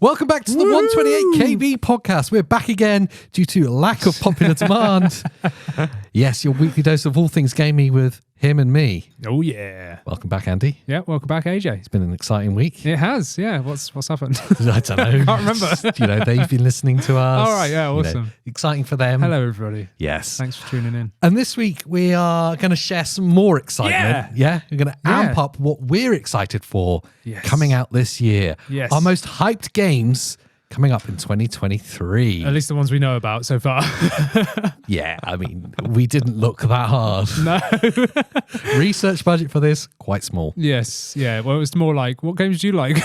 Welcome back to the 128 KB podcast. We're back again due to lack of popular demand. Yes, your weekly dose of all things gaming with him and me. Oh, yeah. Welcome back, Andy. Yeah, welcome back, AJ. It's been an exciting week. It has, yeah. What's happened? I don't know. Can't remember. They've been listening to us. All right, yeah, awesome. Exciting for them. Hello, everybody. Yes. Thanks for tuning in. And this week, we are going to share some more excitement. Yeah? We're going to amp up what we're excited for coming out this year. Yes. Our most hyped games coming up in 2023. At least the ones we know about so far. Yeah, I mean, we didn't look that hard. No. Research budget for this, quite small. Yes, yeah. Well, it was more like, what games do you like?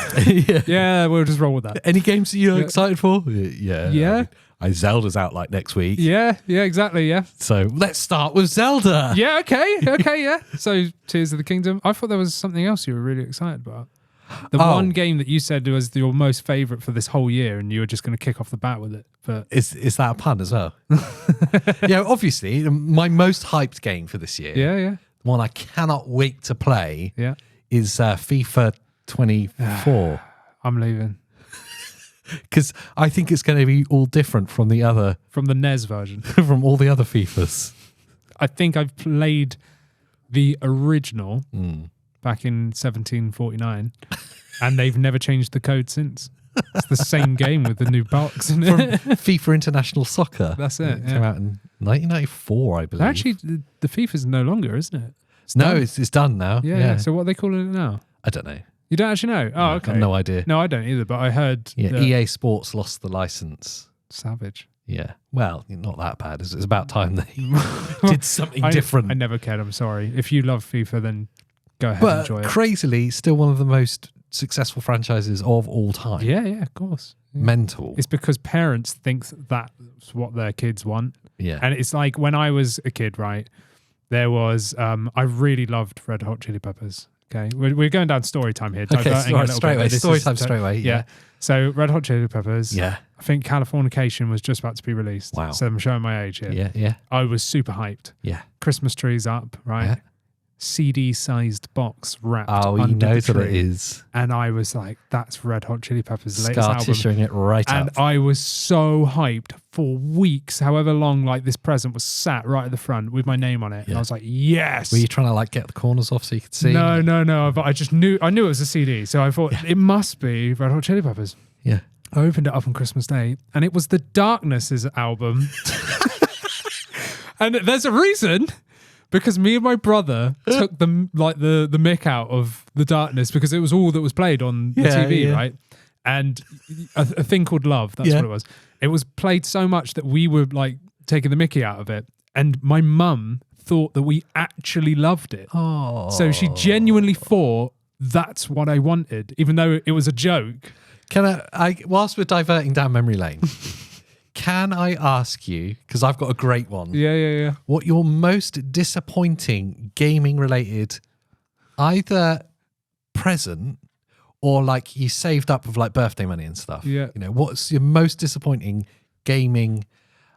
Yeah, we'll just roll with that. Any games that you're excited for? Yeah. Yeah. Zelda's out like next week. Yeah, exactly, yeah. So let's start with Zelda. Yeah, okay, yeah. So, Tears of the Kingdom. I thought there was something else you were really excited about. The one game that you said was your most favourite for this whole year, and you were just going to kick off the bat with it. But Is that a pun as well? Yeah, obviously, my most hyped game for this year, yeah. one I cannot wait to play, is FIFA 24. I'm leaving. Because I think it's going to be all different from the other... From the NES version. from all the other FIFAs. I think I've played the original back in 1749, and they've never changed the code since. It's the same game with the new box, isn't it? From FIFA International Soccer. That's it. It came out in 1994, I believe. Actually, the FIFA's no longer, isn't it? It's done now. Yeah. So what are they calling it now? I don't know. You don't actually know? Oh, okay. I've no idea. No, I don't either, but I heard... Yeah, EA Sports lost the license. Savage. Yeah. Well, not that bad. It's about time they did something different. I never cared. I'm sorry. If you love FIFA, then go ahead and enjoy it. But crazily, still one of the most successful franchises of all time. Yeah, of course. Yeah. Mental. It's because parents think that's what their kids want. Yeah. And it's like when I was a kid, right, there was... I really loved Red Hot Chili Peppers. Okay, we're going down story time here. Okay, straight away. Yeah. So Red Hot Chili Peppers. Yeah. I think Californication was just about to be released. Wow. So I'm showing my age here. Yeah. I was super hyped. Yeah. Christmas trees up, right? Yeah. CD-sized box wrapped Oh, you under know the tree. what it is. And I was like, that's Red Hot Chili Peppers' latest Scar album. tissuing it right and up. I was so hyped for weeks, however long like this present was sat right at the front with my name on it. And I was like, yes. Were you trying to get the corners off so you could see? No. But I just knew it was a CD. So I thought it must be Red Hot Chili Peppers. Yeah. I opened it up on Christmas Day and it was the Darkness's album. And there's a reason. Because me and my brother took the mick out of the Darkness because it was all that was played on the TV, right? And a thing called Love, that's what it was. It was played so much that we were taking the mickey out of it. And my mum thought that we actually loved it. Oh. So she genuinely thought that's what I wanted, even though it was a joke. Can whilst we're diverting down memory lane, can I ask you, because I've got a great one. Yeah. What your most disappointing gaming related either present or you saved up with birthday money and stuff. Yeah. What's your most disappointing gaming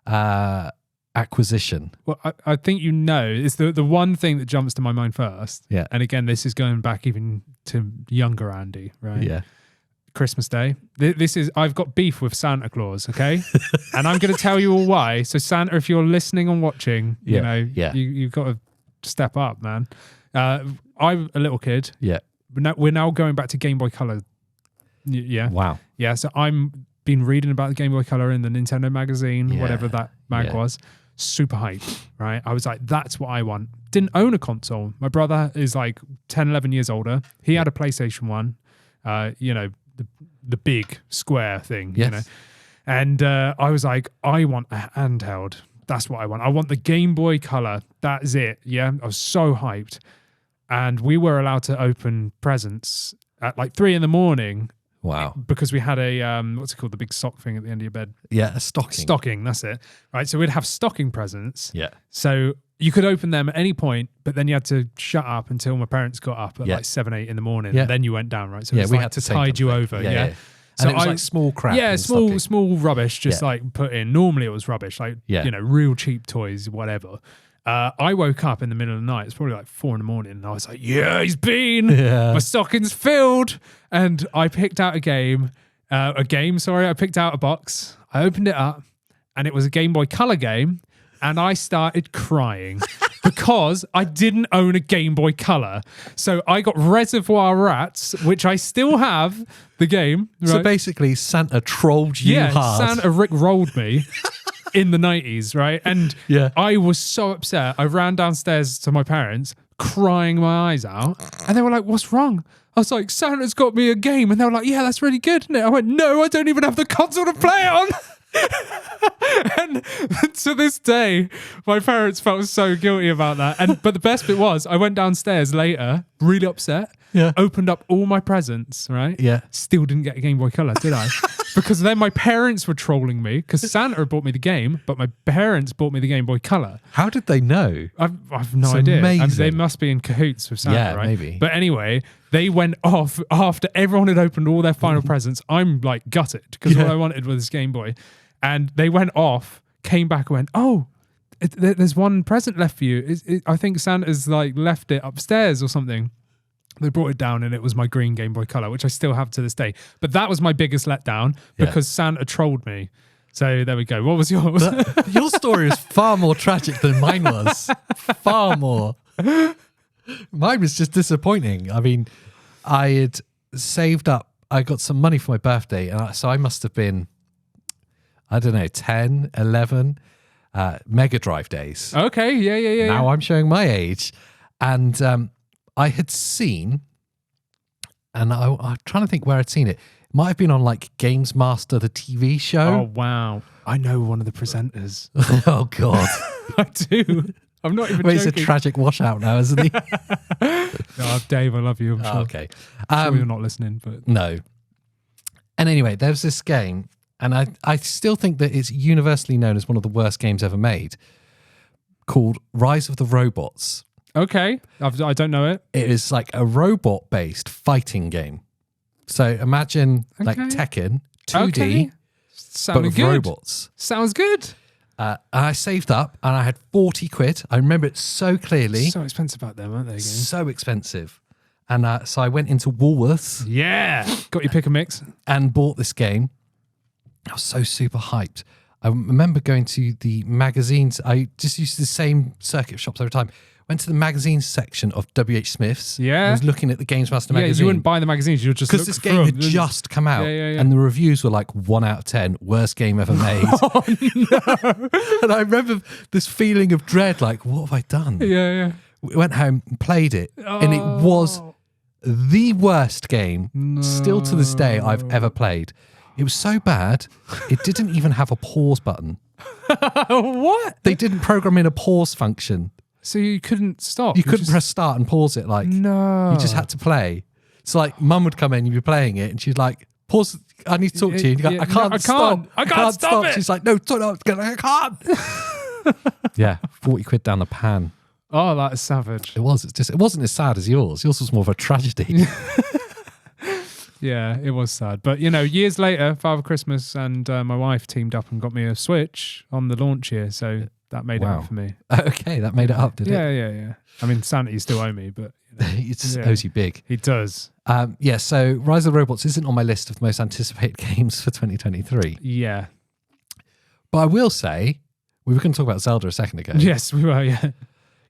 acquisition? Well, I think it's the one thing that jumps to my mind first. Yeah. And again, this is going back even to younger Andy, right? Yeah. Christmas Day. I've got beef with Santa Claus, okay? And I'm going to tell you all why. So Santa, if you're listening and watching, you've got to step up, man. I'm a little kid. Yeah. We're now going back to Game Boy Color. Yeah. Wow. Yeah. So I'm been reading about the Game Boy Color in the Nintendo magazine, whatever that mag was. Super hyped, right? I was like, that's what I want. Didn't own a console. My brother is 10, 11 years older. He had a PlayStation 1, the big square thing, And I was like, I want a handheld. That's what I want. I want the Game Boy Color. That's it. Yeah. I was so hyped. And we were allowed to open presents at 3 a.m. Wow. Because we had a, what's it called? The big sock thing at the end of your bed. Yeah, a stocking. Stocking, that's it. Right. So we'd have stocking presents. Yeah. So you could open them at any point, but then you had to shut up until my parents got up at 7, 8 in the morning. Yeah. And then you went down, right? So it was we had to tide you over. Yeah. So and it was small crap. Yeah, small rubbish, just put in. Normally it was rubbish, real cheap toys, whatever. I woke up in the middle of the night. It's probably 4 a.m. and I was like, yeah, he's been. Yeah. My stocking's filled. And I picked out a game a game. Sorry, I picked out a box. I opened it up, and it was a Game Boy Color game, and I started crying because I didn't own a Game Boy Color. So I got Reservoir Rats, which I still have. The game. Right? So basically, Santa trolled you hard. Santa Rick rolled me. In the 90s, right? And I was so upset. I ran downstairs to my parents, crying my eyes out. And they were like, what's wrong? I was like, Santa's got me a game. And they were like, yeah, that's really good, isn't it? I went, no, I don't even have the console to play it on. And to this day, my parents felt so guilty about that. But the best bit was, I went downstairs later, really upset, opened up all my presents, right? Yeah. Still didn't get a Game Boy Color, did I? Because then my parents were trolling me because Santa had bought me the game, but my parents bought me the Game Boy Color. How did they know? I've no idea. Amazing. They must be in cahoots with Santa, right? Maybe. But anyway, they went off after everyone had opened all their final presents. I'm like gutted because all I wanted was this Game Boy. And they went off, came back and went, oh, there's one present left for you. I think Santa's like left it upstairs or something. They brought it down and it was my green Game Boy Color, which I still have to this day. But that was my biggest letdown because Santa trolled me. So there we go. What was yours? Your story is far more tragic than mine was. Far more. Mine was just disappointing. I mean, I had saved up. I got some money for my birthday. And so I must have been, I don't know, 10, 11 Mega Drive days. Okay. Yeah. Now I'm showing my age. And I had seen, and I'm trying to think where I'd seen it. It might have been on like Games Master, the TV show. Oh, wow. I know one of the presenters. Oh, God. I do. I'm not even joking. He's a tragic washout now, isn't he? No, Dave, I love you. I'm sure. Okay. I'm sure you're not listening, but... No. And anyway, there was this game, and I still think that it's universally known as one of the worst games ever made, called Rise of the Robots. Okay, I don't know it. It is like a robot-based fighting game. So imagine like Tekken, 2D, but with robots. Sounds good. And I saved up and I had 40 quid. I remember it so clearly. So expensive out there, aren't they? Again? So expensive. And so I went into Woolworths. Yeah. Got your pick and mix. And bought this game. I was so super hyped. I remember going to the magazines. I just used the same circuit shops every time. Went to the magazine section of W.H. Smith's. Yeah. I was looking at the Games Master magazine. Yeah, you wouldn't buy the magazines. You would just because this game had just come out. And the reviews were like 1 out of 10, worst game ever made. Oh, no. And I remember this feeling of dread, like, what have I done? Yeah. We went home and played it. And it was the worst game, still to this day, I've ever played. It was so bad, it didn't even have a pause button. What? They didn't program in a pause function. So you couldn't stop? You couldn't press start and pause it. Like, no. You just had to play. So like mum would come in, you'd be playing it and she'd like, pause, I need to talk to you. And you go, I can't stop. I can't stop it. She's like, no, I can't. Yeah, 40 quid down the pan. Oh, that is savage. It was. It wasn't as sad as yours. Yours was more of a tragedy. Yeah, it was sad. But, years later, Father Christmas and my wife teamed up and got me a Switch on the launch year. So that made it up for me. Okay, that made it up, did it? Yeah. I mean, Santa, you still owe me, but... He just owes you big. He does. So Rise of the Robots isn't on my list of most anticipated games for 2023. Yeah. But I will say, we were going to talk about Zelda a second ago. Yes, we were, yeah.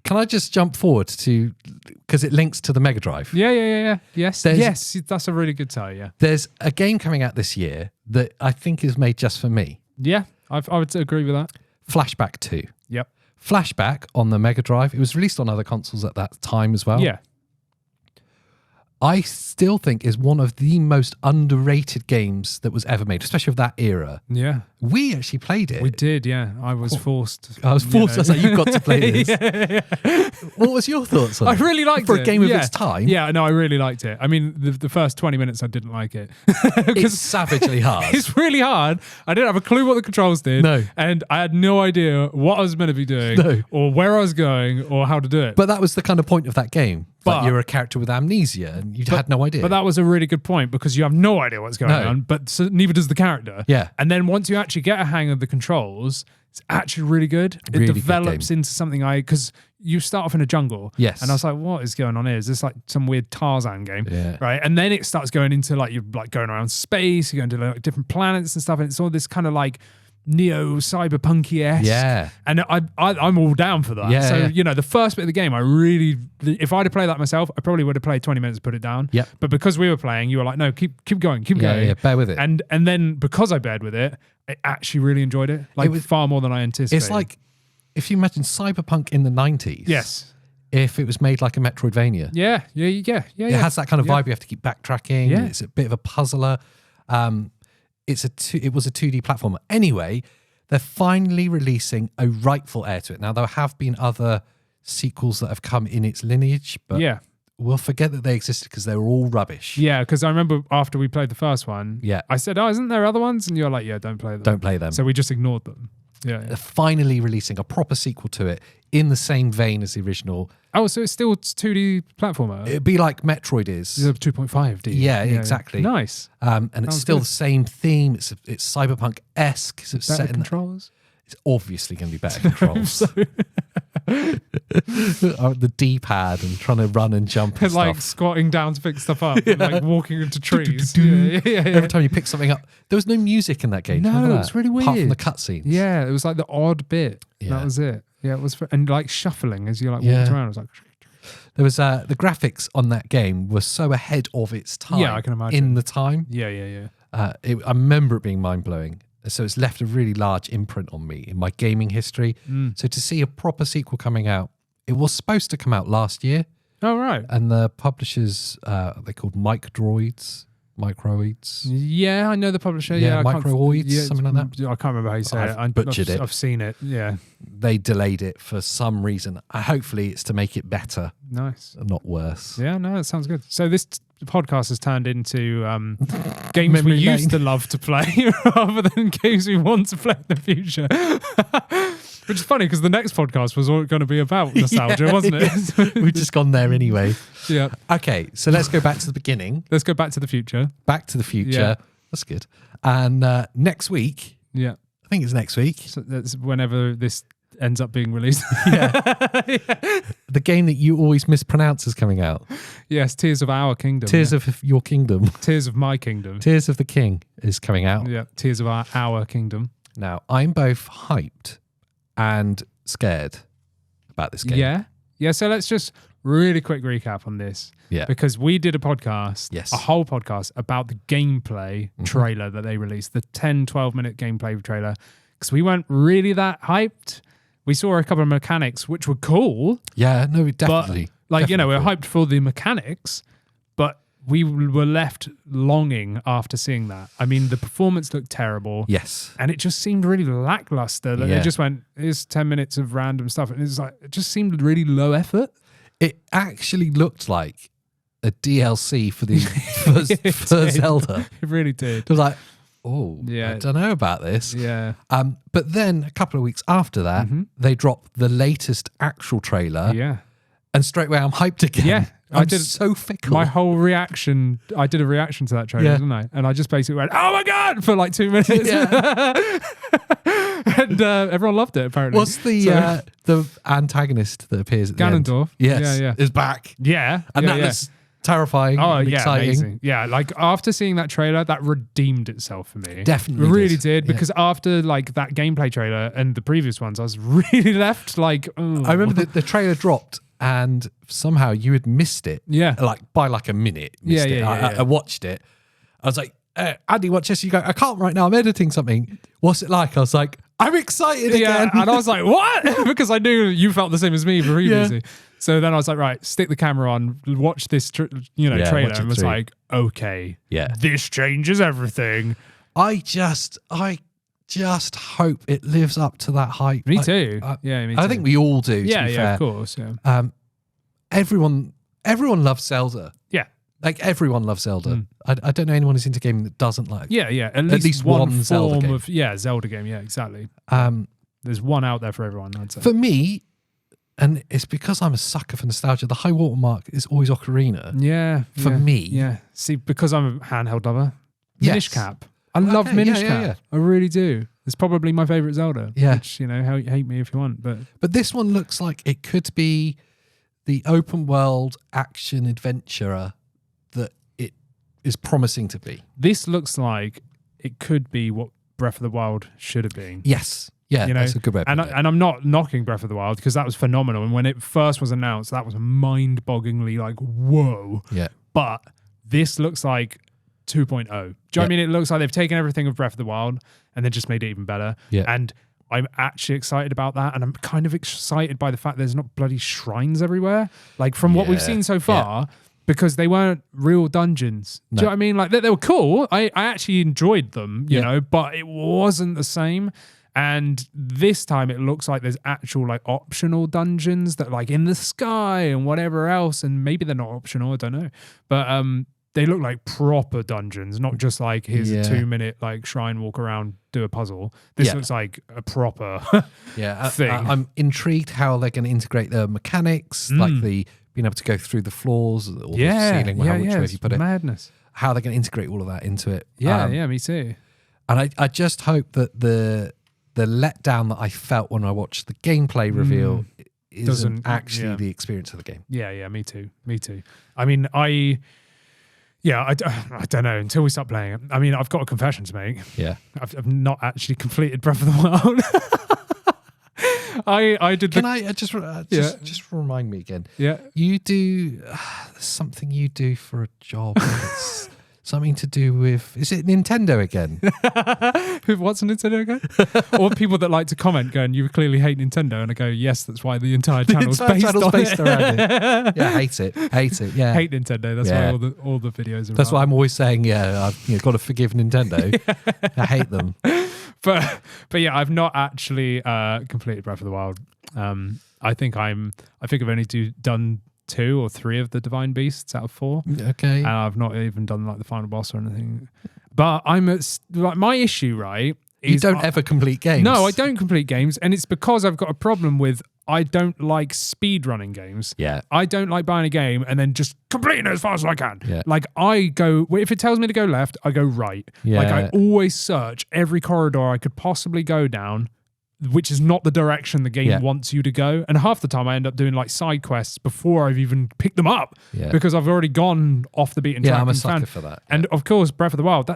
Can I just jump forward to, because it links to the Mega Drive? Yeah. Yes, that's a really good tie, yeah. There's a game coming out this year that I think is made just for me. Yeah, I would agree with that. Flashback 2. Yep. Flashback on the Mega Drive. It was released on other consoles at that time as well. Yeah. I still think is one of the most underrated games that was ever made, especially of that era. Yeah. We actually played it. We did, yeah. I was forced. I was forced. I was like, you've got to play this. Yeah. What was your thoughts on it? I really liked it. For a game of its time? Yeah, no, I really liked it. I mean, the first 20 minutes I didn't like it. It's savagely hard. It's really hard. I didn't have a clue what the controls did. No. And I had no idea what I was meant to be doing or where I was going or how to do it. But that was the kind of point of that game. But you're a character with amnesia and you had no idea. But that was a really good point because you have no idea what's going on, but so neither does the character. Yeah. And then once you actually get a hang of the controls, it's actually really good. It Really develops into something because you start off in a jungle. Yes. And I was like, what is going on here? Is this like some weird Tarzan game? Yeah. Right. And then it starts going into like, you're like going around space, you're going to like different planets and stuff. And it's all this kind of like neo cyberpunky-esque. Yeah. And I'm all down for that. Yeah, So, yeah. you know, the first bit of the game, if I'd have played that myself, I probably would have played 20 minutes and put it down. Yep. But because we were playing, you were like, no, keep going. Yeah, bear with it. And then because I bared with it, I actually really enjoyed it. Like far more than I anticipated. It's like, if you imagine Cyberpunk in the 90s. Yes. If it was made like a Metroidvania. Yeah. It has that kind of vibe. You have to keep backtracking. Yeah. It's a bit of a puzzler. It was a 2D platformer. Anyway, they're finally releasing a rightful heir to it. Now, there have been other sequels that have come in its lineage, but we'll forget that they existed because they were all rubbish. Yeah, because I remember after we played the first one, I said, oh, isn't there other ones? And you're like, yeah, don't play them. Don't play them. So we just ignored them. Yeah. They're finally releasing a proper sequel to it in the same vein as the original. Oh, so it's still 2D platformer? It'd be like Metroid is. 2.5D. Yeah, exactly. Nice. And it's still good. the same theme. It's cyberpunk-esque. So it's Better set in controllers? It's obviously going to be better controls. The D-pad and trying to run and jump and like stuff. squatting down to pick stuff up and like walking into trees. Every time you pick something up. There was no music in that game. No, Remember it that? was really Apart from weird. the cutscenes. Yeah, it was like the odd bit. Yeah. That was it. Yeah, it was. And like shuffling as you like walked around. It was like... There was the graphics on that game were so ahead of its time. Yeah, I can imagine. In the time. Yeah. I remember it being mind-blowing. So it's left a really large imprint on me in my gaming history. So to see a proper sequel coming out, it was supposed to come out last year. Oh, right. And the publishers, they're called Microids. Yeah, I know the publisher. Yeah, I can't- Microids, something like that. I can't remember how you say it. I've butchered it. I've seen it. Yeah. They delayed it for some reason. Hopefully it's to make it better, Nice. not worse. Yeah, no, that sounds good. So this podcast has turned into games we Memory used lane. to love to play rather than games we want to play in the future. Which is funny because the next podcast was all going to be about nostalgia, wasn't it? We've just gone there anyway. Yeah. Okay, so let's go back to the beginning. Let's go back to the future. Back to the future. Yeah. That's good. And next week, Yeah. I think it's next week, So that's whenever this ends up being released. the game that you always mispronounce is coming out. Yes, Tears of Our Kingdom. Tears of Your Kingdom. Tears of My Kingdom. Tears of the King is coming out. Yeah, Tears of Our Kingdom. Now, I'm both hyped and scared about this game. Yeah, so let's just really quick recap on this. Yeah. Because we did a podcast, Yes. a whole podcast about the gameplay trailer that they released, the 10, 12-minute gameplay trailer, because we weren't really that hyped. We saw a couple of mechanics, which were cool. Yeah, no, definitely. But, like, you know, we're Definitely. hyped for the mechanics, but we were left longing after seeing that. I mean, the performance looked terrible. Yes. And it just seemed really lackluster. Like Yeah. They just went, here's 10 minutes of random stuff. And it's like, it just seemed really low effort. It actually looked like a DLC for the for Zelda. It really did. It was like, oh, Yeah. I don't know about this. Yeah. But then a couple of weeks after that, they dropped the latest actual trailer, Yeah. and straight away I'm hyped again. Yeah, I I'm did- so fickle. My whole reaction, I did a reaction to that trailer, Yeah. didn't I? And I just basically went, oh my God, for like 2 minutes. And everyone loved it, apparently. What's the antagonist that appears at the end? Ganondorf? Yes, Yeah. is back, Yeah. and yeah, that yeah. looks terrifying. Oh, and yeah, exciting. amazing. Yeah, like after seeing that trailer, that redeemed itself for me. Definitely It really did. did. Yeah. Because after like that gameplay trailer and the previous ones, I was really left like, oh. I remember the trailer dropped, and somehow you had missed it. Yeah. like by like a minute. Missed Yeah, it. yeah, I watched it. I was like, Andy, watch this. You go, I can't right now. I'm editing something. What's it like? I was like, I'm excited Yeah, again. and I was like, what? Because I knew you felt the same as me previously. So then I was like, right, stick the camera on, watch this, Yeah, trailer, watch it and was through. like, okay, Yeah. this changes everything. I just hope it lives up to that hype. Me too. Me I too. think we all do. To Yeah, be yeah, fair. of course. Yeah. Everyone loves Zelda. Yeah. Like everyone loves Zelda. I don't know anyone who's into gaming that doesn't like. Yeah, yeah. At least one Zelda form game. of Zelda game. Yeah, exactly. Um, There's one out there for everyone, I'd say. for me, And it's because I'm a sucker for nostalgia. The high watermark is always Ocarina. Yeah. For me. Yeah. See, because I'm a handheld lover. Yes. Minish Cap. I love Minish Cap. Yeah. I really do. It's probably my favourite Zelda. Yeah. Which, hate me if you want. But this one looks like it could be the open world action adventurer that it is promising to be. this looks like it could be what Breath of the Wild should have been. Yes. Yeah, that's a good way of putting it. And I'm not knocking Breath of the Wild because that was phenomenal. And when it first was announced, that was mind-bogglingly like, whoa. Yeah. But this looks like 2.0. Do you know what I mean? It looks like they've taken everything of Breath of the Wild and then just made it even better. Yeah. And I'm actually excited about that. And I'm kind of excited by the fact there's not bloody shrines everywhere. Like from what we've seen so far, because they weren't real dungeons. Do you know what I mean? Like they were cool. I actually enjoyed them, you know, but it wasn't the same. And this time it looks like there's actual like optional dungeons that like in the sky and whatever else. And maybe they're not optional, I don't know. But they look like proper dungeons, not just like here's a 2-minute like shrine, walk around, do a puzzle. This looks like a proper thing. I'm intrigued how they're going to integrate the mechanics, like the being able to go through the floors or the ceiling, which way you put it. Madness. How they're going to integrate all of that into it. Yeah, me too. And I just hope that the letdown that I felt when I watched the gameplay reveal isn't actually the experience of the game. Yeah, me too. I mean, I don't know until we start playing it. I mean, I've got a confession to make. Yeah. I've not actually completed Breath of the Wild. I did. Can I just remind me again? Yeah. You do something you do for a job. It's something to do with. Is it Nintendo again? What's Nintendo again? Or people that like to comment going, "You clearly hate Nintendo," and I go, "Yes, that's why the entire channel's based around it." Yeah, hate it. Yeah, hate Nintendo. That's why all the videos are. That's why I'm always saying, I've got to forgive Nintendo. I hate them. But yeah, I've not actually completed Breath of the Wild. I think I've only done 2 or 3 of the Divine Beasts out of 4. Okay. And I've not even done like the final boss or anything. But like my issue, right? You don't ever complete games. No, I don't complete games, and it's because I've got a problem with I don't like speed running games. Yeah. I don't like buying a game and then just completing it as fast as I can. Yeah. Like I go, if it tells me to go left, I go right. Yeah. Like I always search every corridor I could possibly go down, which is not the direction the game wants you to go. And half the time I end up doing like side quests before I've even picked them up because I've already gone off the beaten track. Yeah, I'm a sucker for that. And of course, Breath of the Wild,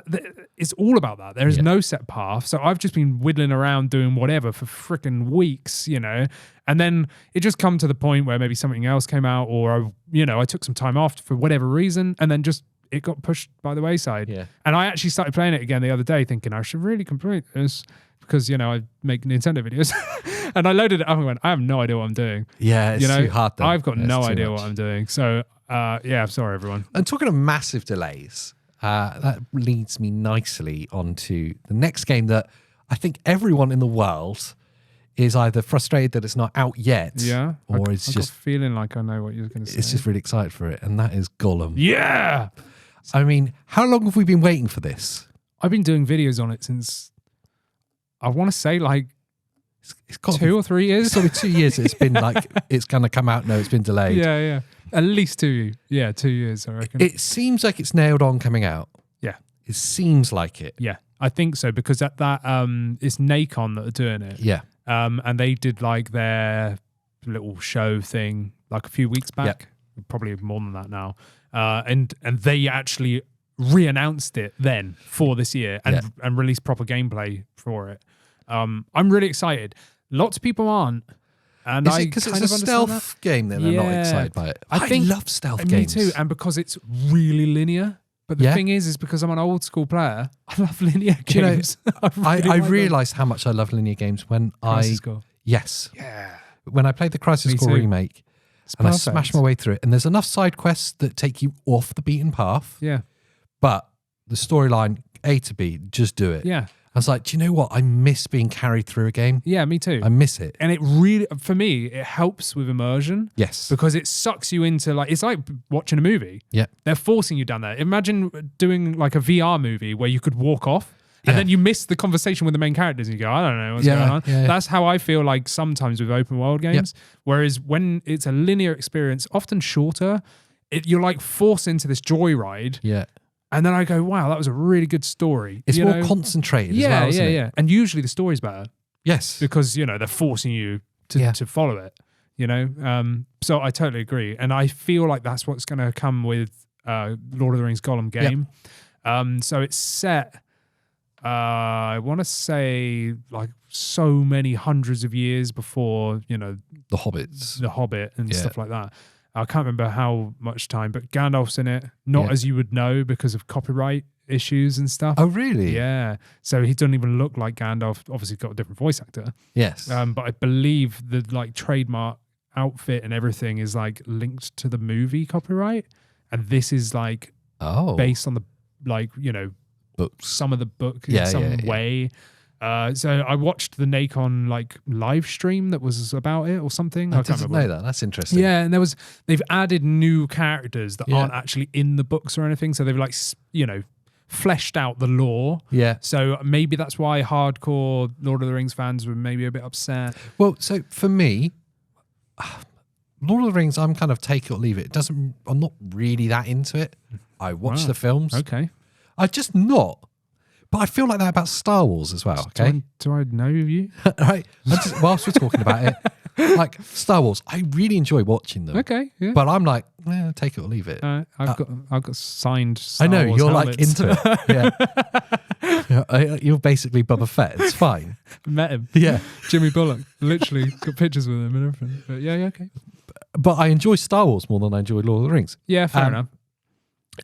it's all about that. There is no set path. So I've just been whittling around doing whatever for freaking weeks, and then it just come to the point where maybe something else came out or, I took some time off for whatever reason and then just it got pushed by the wayside. Yeah. And I actually started playing it again the other day thinking I should really complete this. Because, I make Nintendo videos. And I loaded it up and went, I have no idea what I'm doing. Yeah, it's too hard though. I've got no idea what I'm doing. So, I'm sorry, everyone. And talking of massive delays, that leads me nicely onto the next game that I think everyone in the world is either frustrated that it's not out yet. Yeah. Or it's just feeling like I know what you're going to say. It's just really excited for it. And that is Gollum. Yeah. I mean, how long have we been waiting for this? I've been doing videos on it since... I want to say like it's got 2 or 3 years. It's probably 2 years. It's been like it's going to come out. No, it's been delayed. Yeah. At least 2. Yeah, 2 years, I reckon. It seems like it's nailed on coming out. Yeah. It seems like it. Yeah, I think so because at that it's Nacon that are doing it. Yeah. And they did like their little show thing like a few weeks back. Probably more than that now. And they actually re-announced it then for this year and released proper gameplay for it. I'm really excited. Lots of people aren't. And is it because it's a stealth game that they're not excited by it? I love stealth games. Me too. And because it's really linear. But the thing is because I'm an old school player, I love linear games. I realised how much I love linear games when Crisis Core. Yes. Yeah. When I played the Crisis Core remake and I smashed my way through it. And there's enough side quests that take you off the beaten path. Yeah. But the storyline, A to B, just do it. Yeah. I was like, do you know what? I miss being carried through a game. Yeah, me too. I miss it. And it really, for me, it helps with immersion. Yes. Because it sucks you into it's like watching a movie. Yeah. They're forcing you down there. Imagine doing like a VR movie where you could walk off And then you miss the conversation with the main characters and you go, I don't know what's going on. Yeah. That's how I feel like sometimes with open world games. Whereas when it's a linear experience, often shorter, you're like forced into this joyride. Yeah. And then I go, wow, that was a really good story. It's more concentrated as well, isn't it? Yeah. And usually the story's better. Yes. Because, they're forcing you to follow it, So I totally agree. And I feel like that's what's going to come with Lord of the Rings Gollum game. So it's set, I want to say, like so many hundreds of years before, The Hobbits. The Hobbit and stuff like that. I can't remember how much time, but Gandalf's in it. Not as you would know because of copyright issues and stuff. Oh, really? Yeah. So he doesn't even look like Gandalf. Obviously, got a different voice actor. Yes. But I believe the like trademark outfit and everything is like linked to the movie copyright, and this is like based on the books. Some of the book in some way. So I watched the Nacon like live stream that was about it or something. I didn't know that. That's interesting. Yeah, and they've added new characters that aren't actually in the books or anything. So they've like fleshed out the lore. Yeah. So maybe that's why hardcore Lord of the Rings fans were maybe a bit upset. Well, so for me, Lord of the Rings, I'm kind of take it or leave it. I'm not really that into it. I watch the films. Okay. I'm just not. But I feel like that about Star Wars as well. Okay. Do I know you? Right. Whilst we're talking about it, like Star Wars, I really enjoy watching them. Okay. Yeah. But I'm like, take it or leave it. I've got signed Star I know Wars you're helmets. like into it. Yeah. You're basically Boba Fett. It's fine. Met him. Yeah. Jimmy Bullock. Literally got pictures with him and everything. But yeah, okay. But I enjoy Star Wars more than I enjoy Lord of the Rings. Yeah, fair enough.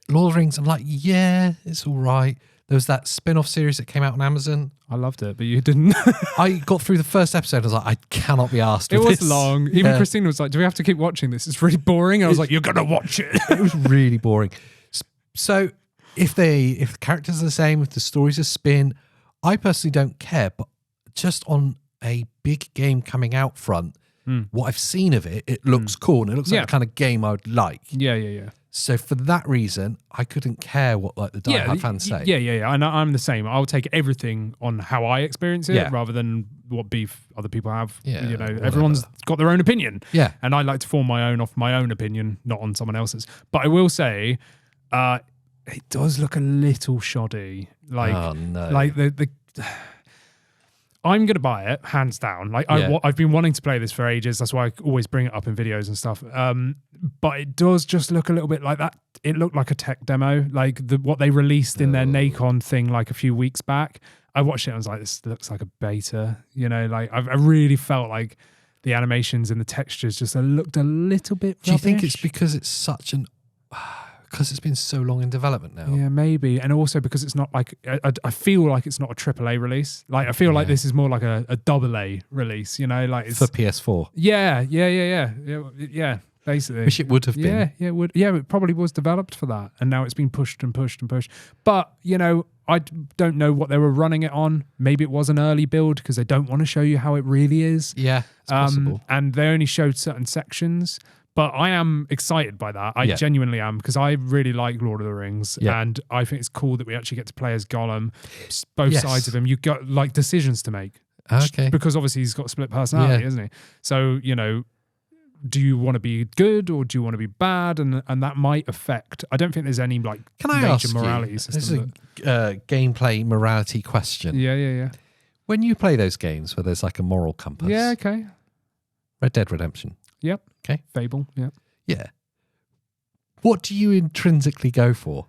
Lord of the Rings, I'm like, it's all right. There was that spin-off series that came out on Amazon. I loved it, but you didn't. I got through the first episode. I was like, I cannot be asked. It was this. long. Even Christina was like, do we have to keep watching this? It's really boring. I was like, you're going to watch it. It was really boring. So if the characters are the same, if the story's a spin, I personally don't care. But just on a big game coming out front, what I've seen of it, it looks cool. And it looks like the kind of game I would like. Yeah. So for that reason, I couldn't care what like the diehard fans say. Yeah. I'm the same. I'll take everything on how I experience it rather than what beef other people have. Yeah, everyone's got their own opinion. Yeah. And I like to form my own off my own opinion, not on someone else's. But I will say, it does look a little shoddy. Like, oh no. Like the I'm going to buy it, hands down. Like I've been wanting to play this for ages. That's why I always bring it up in videos and stuff. But it does just look a little bit like that. It looked like a tech demo, like what they released in their Nacon thing like a few weeks back. I watched it and I was like, this looks like a beta. Like I really felt like the animations and the textures just looked a little bit rubbish. Do you think it's because it's such an... Because it's been so long in development now. Yeah, maybe. And also because it's not like, I feel like it's not a AAA release. Like I feel like this is more like a AA release, like it's... For PS4. Yeah, basically. Wish it would have been. Yeah, it would. Yeah, it probably was developed for that. And now it's been pushed and pushed and pushed. But, I don't know what they were running it on. Maybe it was an early build because they don't want to show you how it really is. Yeah, it's possible. And they only showed certain sections. But I am excited by that. I genuinely am because I really like Lord of the Rings. Yeah. And I think it's cool that we actually get to play as Gollum. Both sides of him. You've got like decisions to make. Okay. Because obviously he's got a split personality, isn't he? So, do you want to be good or do you want to be bad? And that might affect. I don't think there's any like major morality system. This is a gameplay morality question. Yeah. When you play those games where there's like a moral compass. Yeah, okay. Red Dead Redemption. Yep. Okay. Fable. Yeah. Yeah. What do you intrinsically go for?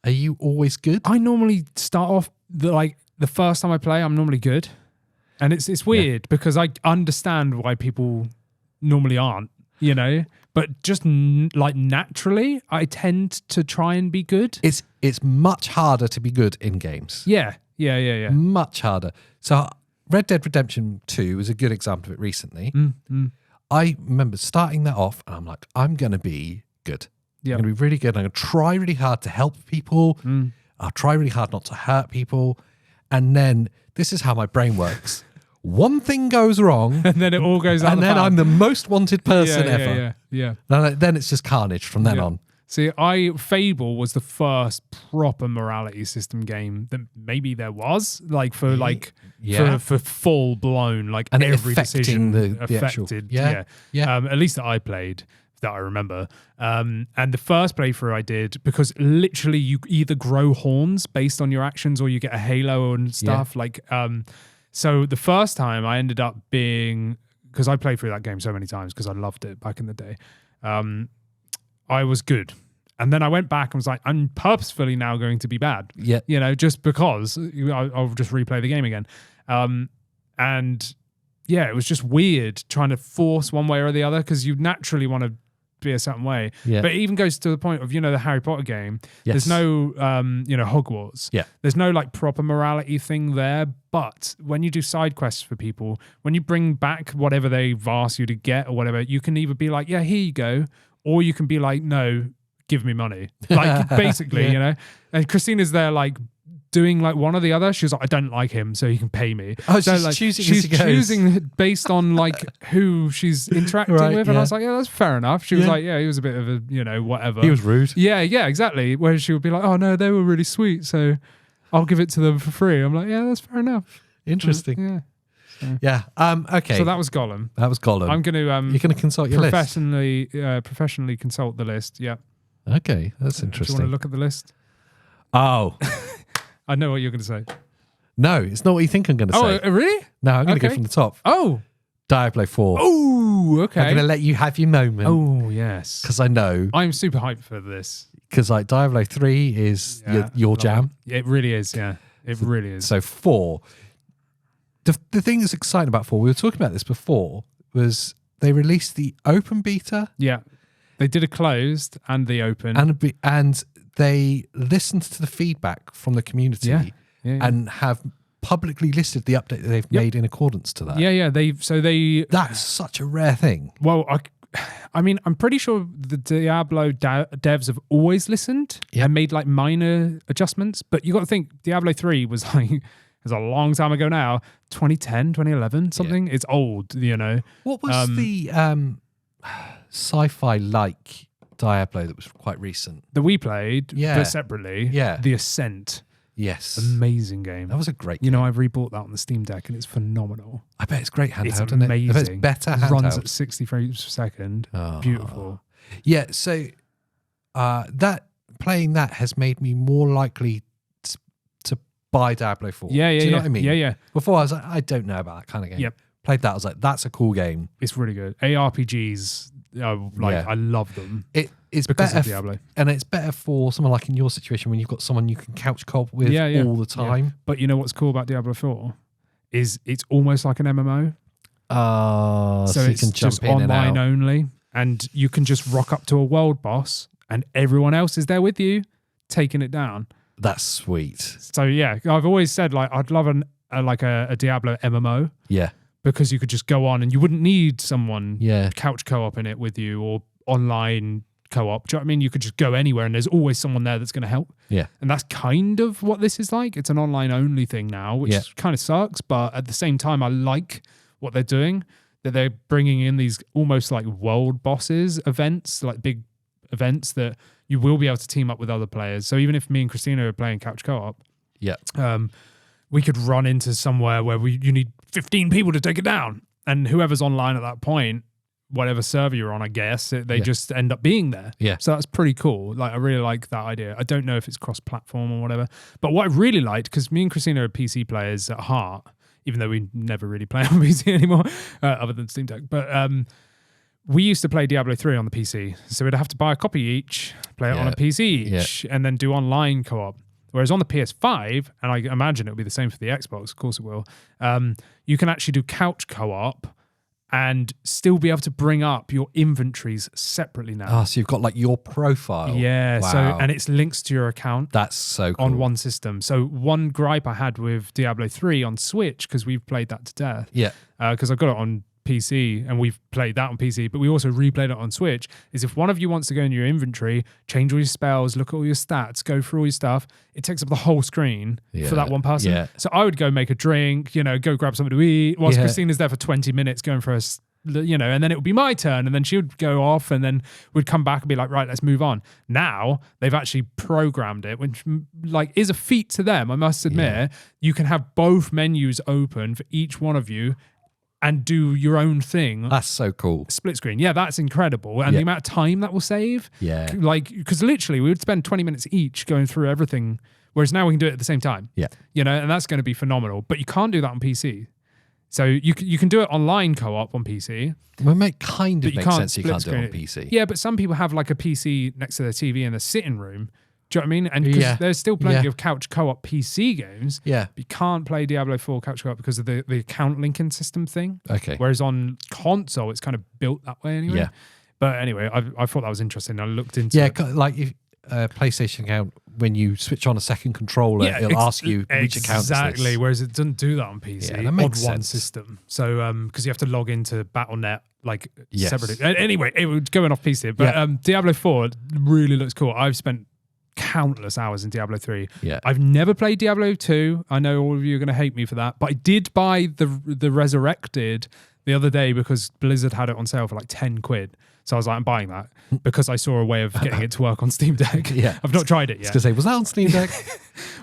Are you always good? I normally start off the first time I play, I'm normally good. And it's weird because I understand why people normally aren't, but just naturally I tend to try and be good. It's much harder to be good in games. Yeah. Much harder. So Red Dead Redemption 2 is a good example of it recently. I remember starting that off and I'm like, I'm going to be good. Yep. I'm going to be really good. I'm going to try really hard to help people. I'll try really hard not to hurt people. And then this is how my brain works. One thing goes wrong. And then it all goes out and then I'm the most wanted person ever. Yeah. Then it's just carnage from then on. See, Fable was the first proper morality system game that maybe there was, like for for full blown, like and every decision the affected. actual, at least that I played, that I remember. And the first playthrough I did, because literally you either grow horns based on your actions or you get a halo and stuff. So the first time I ended up being, because I played through that game so many times because I loved it back in the day. I was good. And then I went back and was like, I'm purposefully now going to be bad. Yeah. You know, just because I'll just replay the game again. And yeah, it was just weird trying to force one way or the other, because you naturally want to be a certain way. Yeah. But it even goes to the point of, the Harry Potter game. Yes. There's no, Hogwarts. Yeah. There's no like proper morality thing there. But when you do side quests for people, when you bring back whatever they've asked you to get or whatever, you can either be like, yeah, here you go. Or you can be like, no, give me money. Like basically, and Christina's there like doing like one or the other. She was like, I don't like him, so he can pay me. Oh, so she's like, choosing. She's choosing based on like who she's interacting with. And I was like, yeah, that's fair enough. She was like, yeah, he was a bit of a, whatever. He was rude. Yeah, exactly. Where she would be like, oh no, they were really sweet, so I'll give it to them for free. I'm like, yeah, that's fair enough. Interesting. Yeah. Yeah. Okay. So that was Gollum. I'm going to you're going to consult your list. Professionally consult the list. Yeah. Okay, that's Do interesting. you want to look at the list? Oh. I know what you're going to say. No, it's not what you think I'm going to say. Oh, really? No, I'm going to go from the top. Oh. Diablo 4. Oh, okay. I'm going to let you have your moment. Oh, yes. Because I know. I'm super hyped for this. Because like Diablo 3 is your jam. It really is, yeah. It really is. So 4. The thing that's exciting about 4, we were talking about this before, was they released the open beta. Yeah. They did a closed and the open. And they listened to the feedback from the community and have publicly listed the update that they've made in accordance to that. Yeah. That's such a rare thing. Well, I mean, I'm pretty sure the Diablo devs have always listened and made like minor adjustments, but you got to think Diablo 3 was like, it was a long time ago now, 2010, 2011, something. It's old, What was the sci-fi like Diablo that was quite recent? That we played, but separately. Yeah. The Ascent. Yes. Amazing game. That was a great game. I've rebought that on the Steam Deck and it's phenomenal. I bet it's great handheld, it's isn't amazing. it? I bet it's better handheld. Runs at 60 frames per second. Oh. Beautiful. Yeah, so playing that has made me more likely to buy Diablo 4. Yeah. Do you know what I mean? Yeah. Before I was like, I don't know about that kind of game. Yep. Played that, I was like, that's a cool game. It's really good. ARPGs, I love them. It's because better of Diablo. And it's better for someone like in your situation when you've got someone you can couch co-op with all the time. Yeah. But you know what's cool about Diablo 4 is it's almost like an MMO. So it's you can jump just in online and out. only, and you can just rock up to a world boss and everyone else is there with you taking it down. That's sweet. So yeah, I've always said like I'd love a Diablo MMO. Yeah. Because you could just go on and you wouldn't need someone couch co-op in it with you or online co-op. Do you know what I mean? You could just go anywhere and there's always someone there that's going to help. Yeah. And that's kind of what this is like. It's an online only thing now, which kind of sucks. But at the same time, I like what they're doing, that they're bringing in these almost like world bosses events, like big events that you will be able to team up with other players. So even if me and Christina are playing couch co-op, we could run into somewhere where you need 15 people to take it down. And whoever's online at that point, whatever server you're on, I guess, they just end up being there. Yeah. So that's pretty cool. Like, I really like that idea. I don't know if it's cross-platform or whatever. But what I really liked, because me and Christina are PC players at heart, even though we never really play on PC anymore, other than Steam Deck. But we used to play Diablo 3 on the PC. So we'd have to buy a copy each, play it on a PC each, and then do online co-op. Whereas on the PS5, and I imagine it'll be the same for the Xbox, of course it will, you can actually do couch co-op and still be able to bring up your inventories separately now. Oh, so you've got like your profile. Yeah, wow. And it's links to your account. That's so cool. On one system. So one gripe I had with Diablo 3 on Switch, because we've played that to death. Yeah. Because I've got it on PC and we've played that on PC, but we also replayed it on Switch, is if one of you wants to go in your inventory, change all your spells, look at all your stats, go through all your stuff, it takes up the whole screen for that one person. Yeah. So I would go make a drink, go grab something to eat, whilst Christina's there for 20 minutes going for and then it would be my turn, and then she would go off, and then we'd come back and be like, right, let's move on. Now they've actually programmed it, which like is a feat to them, I must admit. You can have both menus open for each one of you and do your own thing. That's so cool. Split screen. Yeah, that's incredible. And the amount of time that will save. Yeah. Like, because literally we would spend 20 minutes each going through everything, whereas now we can do it at the same time. Yeah. And that's going to be phenomenal. But you can't do that on PC. So you can do it online co-op on PC. Well, it kind of but makes sense you can't do it on PC. Yeah, but some people have like a PC next to their TV in their sitting room. Do you know what I mean? And because there's still plenty of couch co-op PC games, but you can't play Diablo 4 couch co-op because of the account linking system thing. Okay. Whereas on console, it's kind of built that way anyway. Yeah. But anyway, I thought that was interesting. I looked into it. Like if PlayStation account, when you switch on a second controller, it'll ask you which account is this. Exactly, whereas it doesn't do that on PC. Yeah, that makes on one sense. system. So, because you have to log into Battle.net Yes. separately. Anyway, it was going off PC. But Diablo 4 really looks cool. I've spent countless hours in Diablo 3. Yeah. I've never played Diablo 2. I know all of you are going to hate me for that, but I did buy the Resurrected the other day because Blizzard had it on sale for like 10 quid. So I was like, I'm buying that because I saw a way of getting it to work on Steam Deck. Yeah. I've not tried it yet. I was going to say, was that on Steam Deck?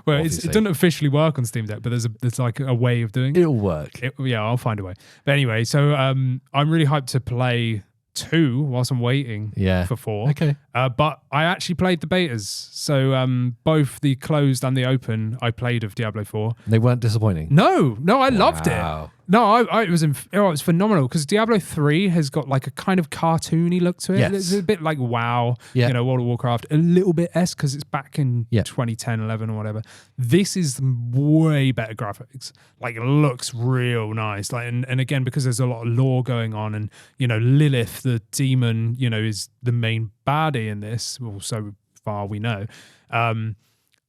Well, it doesn't officially work on Steam Deck, but there's like a way of doing it. It'll work. I'll find a way. But anyway, so I'm really hyped to play 2 whilst I'm waiting for 4. Okay. But I actually played the betas. So both the closed and the open I played of Diablo 4. They weren't disappointing. No, I loved it. No, it was phenomenal because Diablo 3 has got like a kind of cartoony look to it. Yes. It's a bit like WoW, World of Warcraft, a little bit because it's back in 2010, 11 or whatever. This is way better graphics. Like it looks real nice. Like and again, because there's a lot of lore going on and, Lilith, the demon, is the main baddie in this, well, so far we know.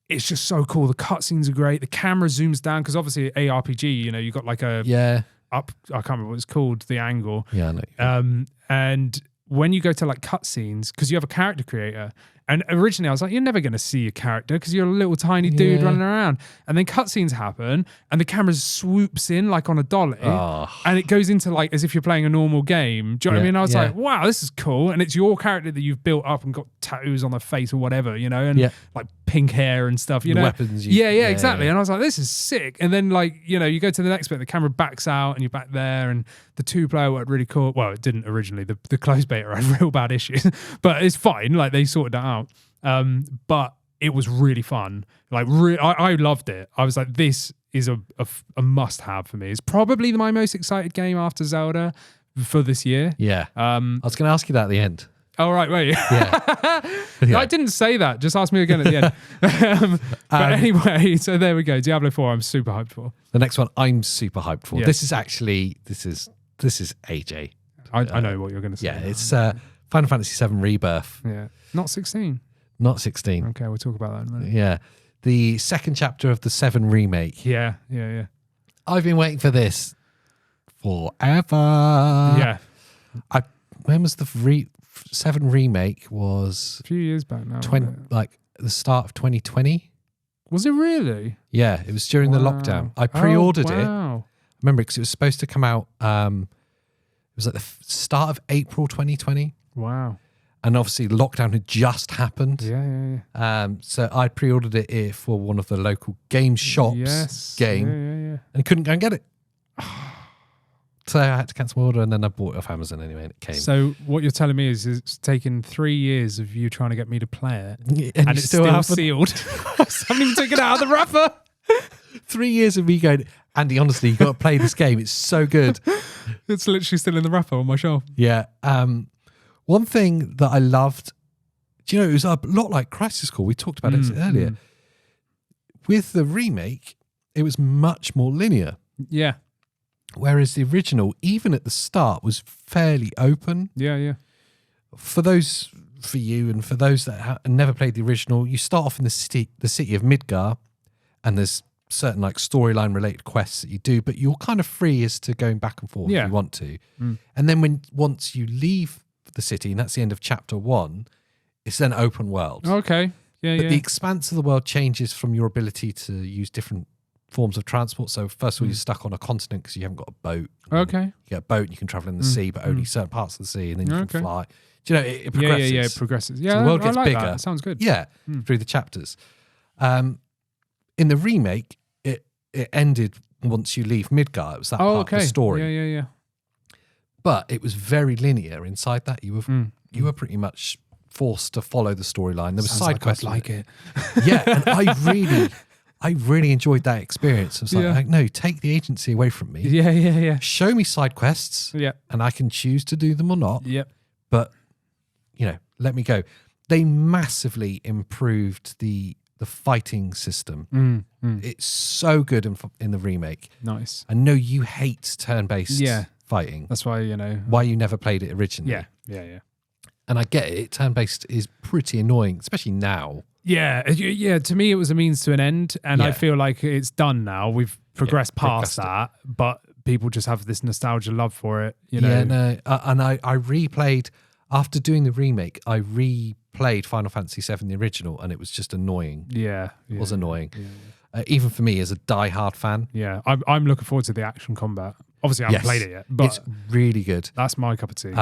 It's just so cool. The cutscenes are great. The camera zooms down because obviously ARPG, you got like a up. I can't remember what it's called. The angle. Yeah, I know. And when you go to like cutscenes, because you have a character creator, and originally I was like, you're never going to see a character because you're a little tiny dude running around. And then cutscenes happen, and the camera swoops in like on a dolly, and it goes into like as if you're playing a normal game. Do you know what I mean? I was like, wow, this is cool. And it's your character that you've built up and got tattoos on their face or whatever, and like pink hair and stuff, The weapons. Exactly. And I was like, this is sick. And then like, you go to the next bit, the camera backs out and you're back there, and the 2-player worked really cool. Well, it didn't originally. The closed beta had real bad issues, but it's fine. Like they sorted that out. But it was really fun. Like I loved it. I was like, this is a must-have for me. It's probably my most excited game after Zelda for this year. Yeah. I was going to ask you that at the end. Oh, right, wait. Yeah. No, I didn't say that. Just ask me again at the end. But anyway, so there we go. Diablo 4, I'm super hyped for. The next one I'm super hyped for. Yeah. This is AJ. I know what you're going to say. Yeah, it's Final Fantasy VII Rebirth. Yeah. Not 16. Not 16. Okay, we'll talk about that in a minute. Yeah. The second chapter of the 7 remake. Yeah. I've been waiting for this forever. Yeah. When was the 7 remake? Was a few years back now. Like the start of 2020? Was it really? Yeah, it was during the lockdown. I pre-ordered it. Wow. Remember, because it was supposed to come out, it was like the start of April 2020. Wow. And obviously lockdown had just happened. Yeah. So I pre-ordered it for one of the local game shops game and couldn't go and get it. So I had to cancel my order, and then I bought it off Amazon anyway, and it came. So what you're telling me is it's taken 3 years of you trying to get me to play it, and it's still sealed. I haven't even taken it out of the wrapper. 3 years of me going, Andy, honestly, you got to play this game. It's so good. It's literally still in the wrapper on my shelf. Yeah. One thing that I loved, it was a lot like Crisis Core. We talked about it earlier. With the remake, it was much more linear. Yeah. Whereas the original, even at the start, was fairly open. Yeah. For you and for those that have never played the original, you start off in the city of Midgar, and there's certain like storyline related quests that you do, but you're kind of free as to going back and forth if you want to. And then once you leave the city, and that's the end of chapter 1, it's then open world. Okay. Yeah. But the expanse of the world changes from your ability to use different forms of transport. So first of all, you're stuck on a continent because you haven't got a boat. Okay. You get a boat, you can travel in the sea, but only certain parts of the sea, and then you can fly. Do you know, it progresses. Yeah, it progresses. Yeah, so the world gets I like bigger. That. Sounds good. Yeah, through the chapters. In the remake, it ended once you leave Midgar. It was that part of the story. Yeah. But it was very linear inside that. You were pretty much forced to follow the storyline. There was side quests. Like it. Yeah, and I really enjoyed that experience. I was like, no, take the agency away from me. Yeah. Show me side quests. Yeah. And I can choose to do them or not. Yep. But, let me go. They massively improved the fighting system. It's so good in the remake. Nice. I know you hate turn-based fighting. That's why, Why you never played it originally. Yeah. And I get it. Turn-based is pretty annoying, especially now. Yeah. To me, it was a means to an end, and I feel like it's done now. We've progressed past that, but people just have this nostalgia love for it. Yeah, no. And I replayed, after doing the remake, I replayed Final Fantasy VII, the original, and it was just annoying. Yeah. It was annoying. Even for me as a die-hard fan. Yeah. I'm looking forward to the action combat. Obviously, I haven't played it yet, but it's really good. That's my cup of tea.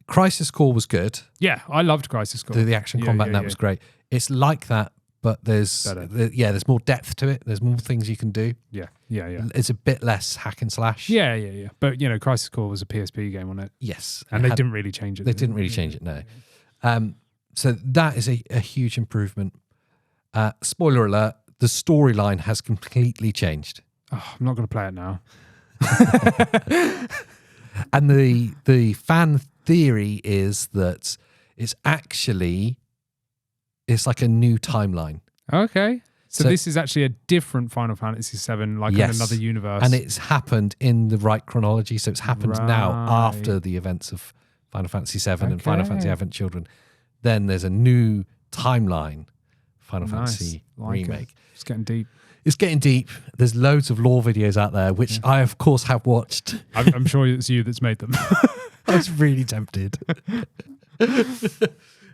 Crisis Core was good. Yeah, I loved Crisis Core. The action combat in that was great. It's like that, but there's there's more depth to it. There's more things you can do. Yeah. It's a bit less hack and slash. Yeah. But Crisis Core was a PSP game, wasn't it? Yes, and they didn't really change it. They didn't really change it. No. So that is a huge improvement. Spoiler alert: the storyline has completely changed. Oh, I'm not going to play it now. And the fan theory is that it's like a new timeline. Okay. So this is actually a different Final Fantasy VII, like in another universe. And it's happened in the right chronology. So it's happened now after the events of Final Fantasy VII and Final Fantasy Advent Children. Then there's a new timeline, Final Fantasy Remake. It's getting deep. It's getting deep. There's loads of lore videos out there, which I, of course, have watched. I'm sure it's you that's made them. I was really tempted.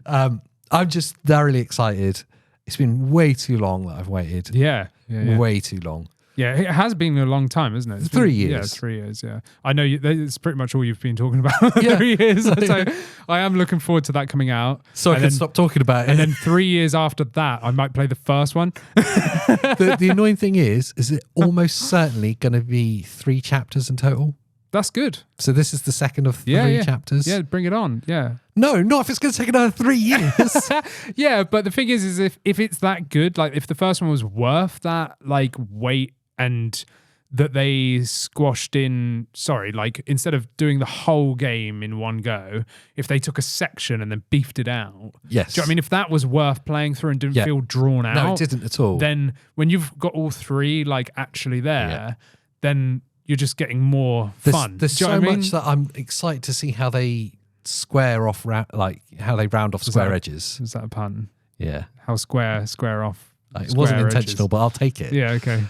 I'm just thoroughly excited. It's been way too long that I've waited. Yeah. Way too long. Yeah, it has been a long time, isn't it? It's 3 been, years. Yeah, 3 years, yeah. I know it's pretty much all you've been talking about. 3 years. So I am looking forward to that coming out. So I can stop talking about it. And then 3 years after that, I might play the first one. The annoying thing is it almost certainly going to be 3 chapters in total? That's good. So this is the second of 3 chapters? Yeah, bring it on. Yeah. No, not if it's going to take another 3 years. Yeah, but the thing is if it's that good, like if the first one was worth that, like wait and that they squashed in, like instead of doing the whole game in one go, if they took a section and then beefed it out. Yes. Do you know what I mean? If that was worth playing through and didn't feel drawn out. No, it didn't at all. Then when you've got all 3 like actually there, then you're just getting more fun. There's so much that I'm excited to see how they square off, how they round off square edges. Is that a pun? Yeah. How square off. It wasn't intentional, edges. but I'll take it. Yeah, okay.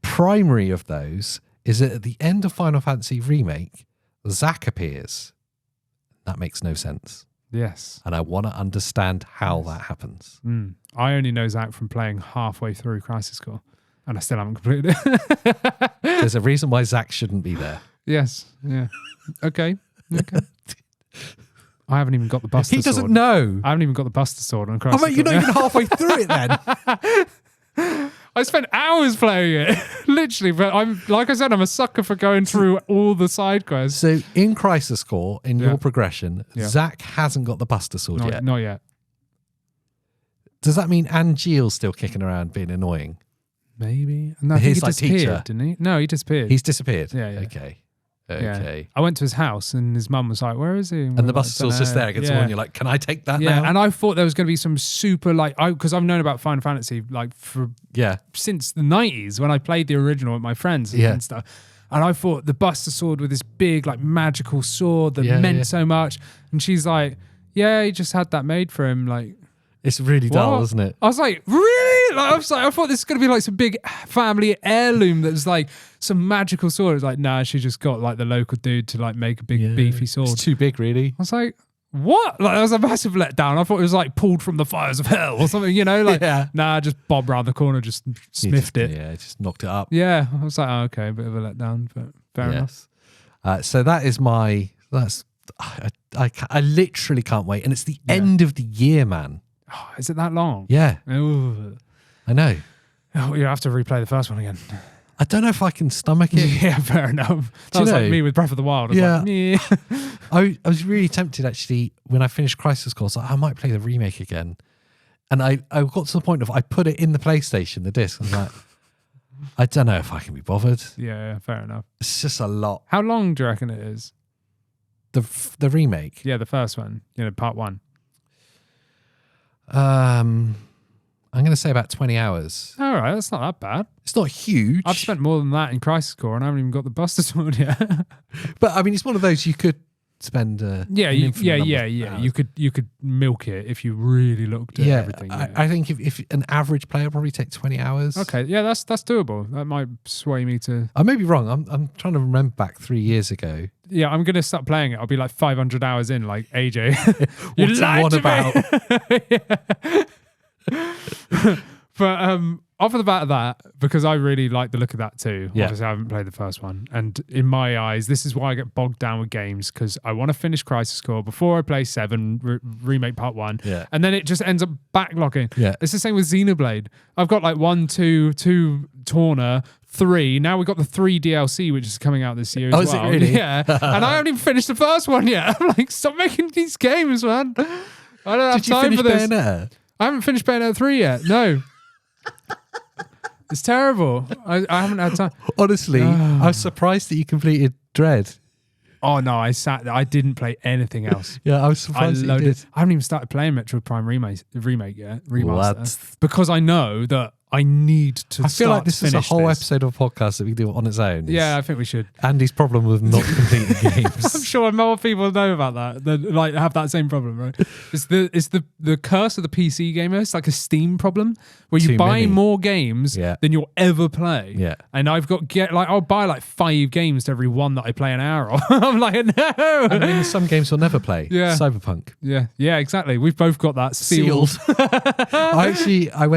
Primary of those is that at the end of Final Fantasy Remake, Zack appears. That makes no sense. Yes. And I want to understand how that happens. I only know Zack from playing halfway through Crisis Core, and I still haven't completed it. There's a reason why Zack shouldn't be there. Yes. Yeah. Okay. I haven't even got the Buster Sword. He doesn't know. I haven't even got the Buster Sword on Crisis Core. You're not even halfway through it then. I spent hours playing it, literally. But like I said, I'm a sucker for going through all the side quests. So in Crisis Core, in your progression, Zack hasn't got the Buster Sword yet. Not yet. Does that mean Angeal's still kicking around being annoying? Maybe. No, I think he disappeared, didn't he? No, he disappeared. He's disappeared? Yeah. Okay. Yeah. I went to his house and his mum was like, "Where is he?" And the Buster Sword's just there against the wall and you're like, "Can I take that now?" And I thought there was going to be some super because I've known about Final Fantasy since the 90s when I played the original with my friends and stuff. And I thought the Buster Sword with this big like magical sword that meant so much. And she's like, "Yeah, he just had that made for him." Like, it's really dull, isn't it? I was like, really? Like, I thought this was going to be like some big family heirloom that was like some magical sword. It's like, nah, she just got like the local dude to like make a big beefy sword. It's too big, really. I was like, what? Like, that was a massive letdown. I thought it was like pulled from the fires of hell or something, you know? Like, nah, just bob round the corner, just sniffed it. Yeah, just knocked it up. Yeah, I was like, oh, okay, a bit of a letdown, but fair enough. So that is I literally can't wait. And it's the end of the year, man. Oh, is it that long? Yeah. Ooh. I know. Oh, you have to replay the first one again. I don't know if I can stomach it. Yeah, fair enough. That was like me with Breath of the Wild. I was really tempted, actually, when I finished Crisis Core. I might play the remake again. And I got to the point of I put it in the PlayStation, the disc. I'm like, I don't know if I can be bothered. Yeah, fair enough. It's just a lot. How long do you reckon it is? The remake? Yeah, the first one. Part 1. I'm going to say about 20 hours. All right, that's not that bad. It's not huge. I've spent more than that in Crisis Core and I haven't even got the Buster Sword yet. But I mean, it's one of those you could spend. You could milk it if you really looked at everything. I think if an average player probably take 20 hours. Okay, yeah, that's doable. That might sway me to. I may be wrong. I'm trying to remember back 3 years ago. Yeah, I'm gonna start playing it. I'll be like 500 hours in, like AJ. What's it about? But off of the bat of that, because I really like the look of that too. Yeah. Obviously, I haven't played the first one, and in my eyes, this is why I get bogged down with games, because I want to finish Crisis Core before I play 7 Remake Part 1, and then it just ends up backlogging. Yeah, it's the same with Xenoblade. I've got like 1, 2, 2 Torna, 3. Now we've got the 3 DLC, which is coming out this year as well. Is it really? Yeah, and I haven't even finished the first one yet. I'm like, stop making these games, man. I don't have time for this. Bayonetta? I haven't finished Bayonetta 3 yet. No. It's terrible. I haven't had time. Honestly, I was surprised that you completed Dread. Oh no, I didn't play anything else. Yeah, I was surprised that you did. I haven't even started playing Metroid Prime remake yet. Remaster. What? Because I know that I need to. I feel like this is a whole this. episode of a podcast that we do on its own. Yeah, I think we should. Andy's problem with not completing games. I'm sure more people know about that. Like have that same problem, right? It's the curse of the PC gamer. It's like a Steam problem where you buy more games than you'll ever play. Yeah. And I've got I'll buy like 5 games to every one that I play an hour of. I'm like, no. And then some games we'll never play. Yeah. Cyberpunk. Yeah, exactly. We've both got that sealed. I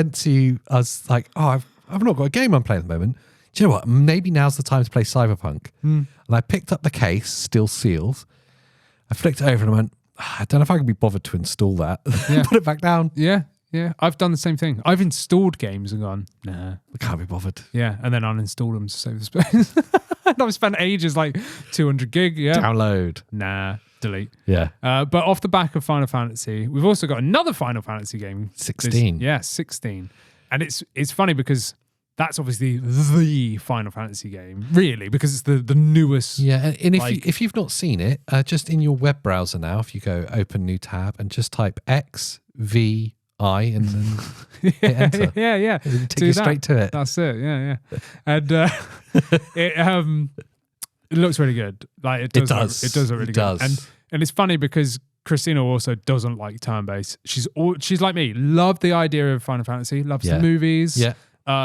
was like, oh, I've not got a game I'm playing at the moment. Do you know what? Maybe now's the time to play Cyberpunk. And I picked up the case, still sealed. I flicked it over and I went, I don't know if I can be bothered to install that. Yeah. Put it back down. Yeah. I've done the same thing. I've installed games and gone, nah. I can't be bothered. Yeah, and then uninstall them to save the space. And I've spent ages like 200 gig. Yeah. Download. Nah. Delete. Yeah. But off the back of Final Fantasy, we've also got another Final Fantasy game. 16. 16. And it's funny because that's obviously the Final Fantasy game, really, because it's the newest. Yeah, and if you've not seen it, just in your web browser now, if you go open new tab and just type XVI and then hit enter. Yeah. It'll take you straight to it. That's it. Yeah. And it looks really good. Like it does. It does look really good. And it's funny because Christina also doesn't like turn-based. She's like me. Loved the idea of Final Fantasy. Loves the movies. Yeah.